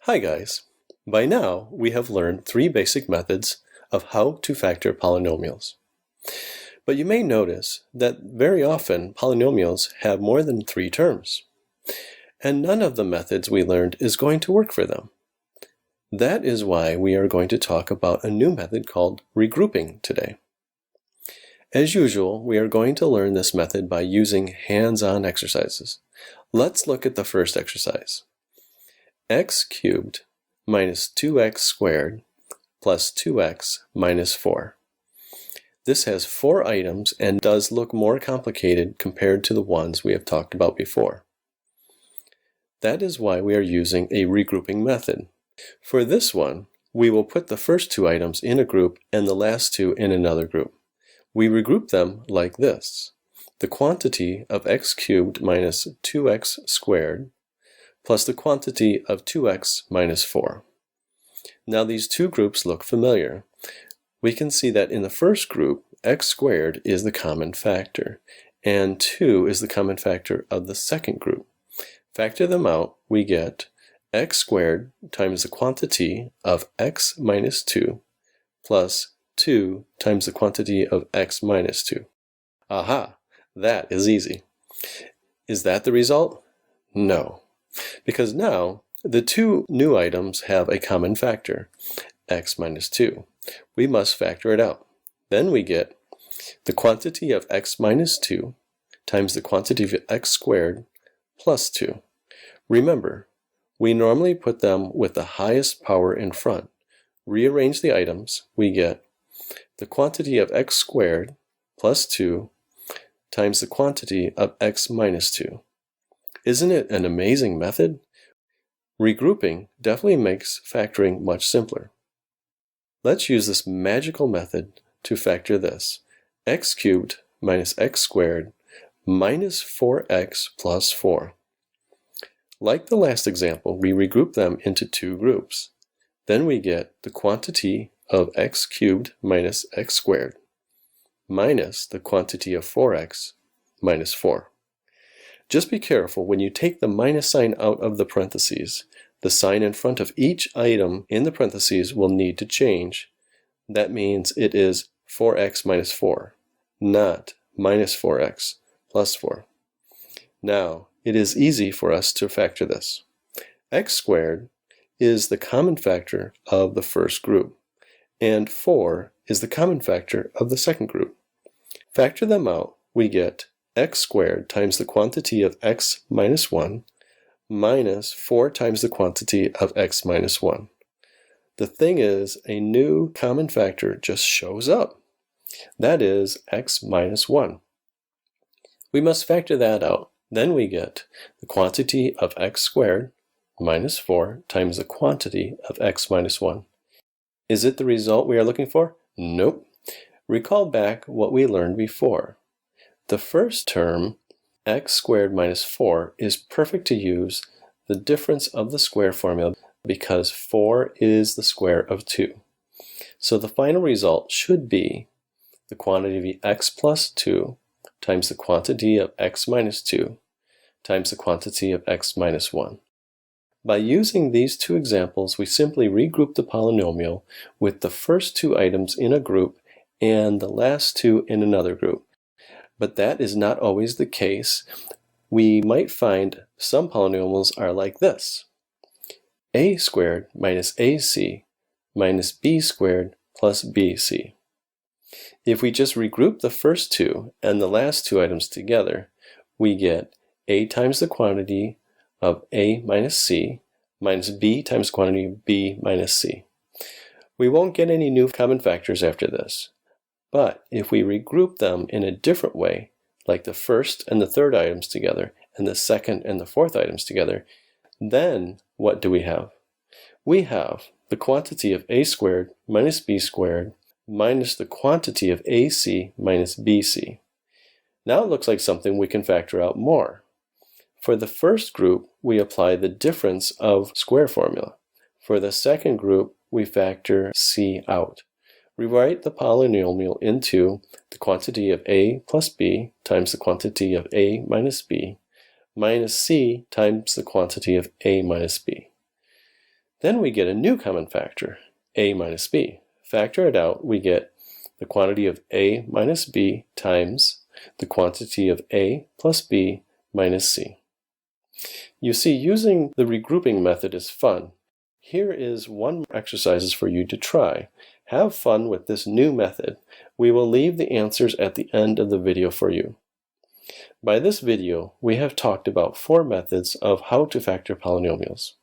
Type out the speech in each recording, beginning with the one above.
Hi guys! By now we have learned three basic methods of how to factor polynomials. But you may notice that very often polynomials have more than three terms. And none of the methods we learned is going to work for them. That is why we are going to talk about a new method called regrouping today. As usual, we are going to learn this method by using hands-on exercises. Let's look at the first exercise. X cubed minus 2x squared plus 2x minus 4. This has 4 items and does look more complicated compared to the ones we have talked about before. That is why we are using a regrouping method. For this one, we will put the first 2 items in a group and the last 2 in another group. We regroup them like this. The quantity of x cubed minus 2x squared plus the quantity of 2x minus 4. Now these two groups look familiar. We can see that in the first group, x squared is the common factor, and 2 is the common factor of the second group. Factor them out, we get x squared times the quantity of x minus 2 plus 2 times the quantity of x minus 2. Aha! That is easy. Is that the result? No. Because now the two new items have a common factor, x minus 2. We must factor it out. Then we get the quantity of x minus 2 times the quantity of x squared plus 2. Remember, we normally put them with the highest power in front. Rearrange the items, we get the quantity of x squared plus 2 times the quantity of x minus 2. Isn't it an amazing method? Regrouping definitely makes factoring much simpler. Let's use this magical method to factor this. X cubed minus x squared minus 4x plus 4. Like the last example, we regroup them into two groups. Then we get the quantity of x cubed minus x squared minus the quantity of 4x minus 4. Just be careful when you take the minus sign out of the parentheses. The sign in front of each item in the parentheses will need to change. That means it is 4x minus 4, not minus 4x plus 4. Now, it is easy for us to factor this. X squared is the common factor of the first group, and 4 is the common factor of the second group. Factor them out, we get x squared times the quantity of x minus 1 minus 4 times the quantity of x minus 1. The thing is, a new common factor just shows up. That is x minus 1. We must factor that out. Then we get the quantity of x squared minus 4 times the quantity of x minus 1. Is it the result we are looking for? Nope. Recall back what we learned before. The first term, x squared minus 4, is perfect to use the difference of the square formula because 4 is the square of 2. So the final result should be the quantity of x plus 2 times the quantity of x minus 2 times the quantity of x minus 1. By using these two examples, we simply regroup the polynomial with the first 2 items in a group and the last 2 in another group. But that is not always the case. We might find some polynomials are like this. A squared minus AC minus B squared plus BC. If we just regroup the first 2 and the last 2 items together, we get A times the quantity of A minus C minus B times the quantity of B minus C. We won't get any new common factors after this. But if we regroup them in a different way, like the first and the third items together, and the second and the fourth items together, then what do we have? We have the quantity of a squared minus b squared minus the quantity of ac minus bc. Now it looks like something we can factor out more. For the first group, we apply the difference of square formula. For the second group, we factor c out. Rewrite the polynomial into the quantity of a plus b times the quantity of a minus b minus c times the quantity of a minus b. Then we get a new common factor, a minus b. Factor it out, we get the quantity of a minus b times the quantity of a plus b minus c. You see, using the regrouping method is fun. Here is one exercise for you to try. Have fun with this new method. We will leave the answers at the end of the video for you. By this video, we have talked about 4 methods of how to factor polynomials.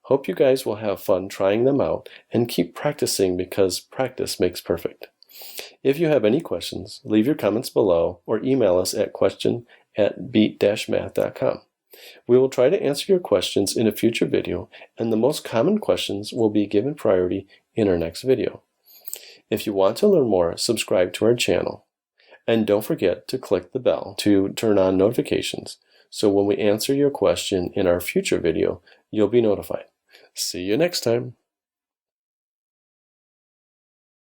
Hope you guys will have fun trying them out and keep practicing because practice makes perfect. If you have any questions, leave your comments below or email us at question@beat-math.com. We will try to answer your questions in a future video, and the most common questions will be given priority in our next video. If you want to learn more, subscribe to our channel. And don't forget to click the bell to turn on notifications, so when we answer your question in our future video, you'll be notified. See you next time.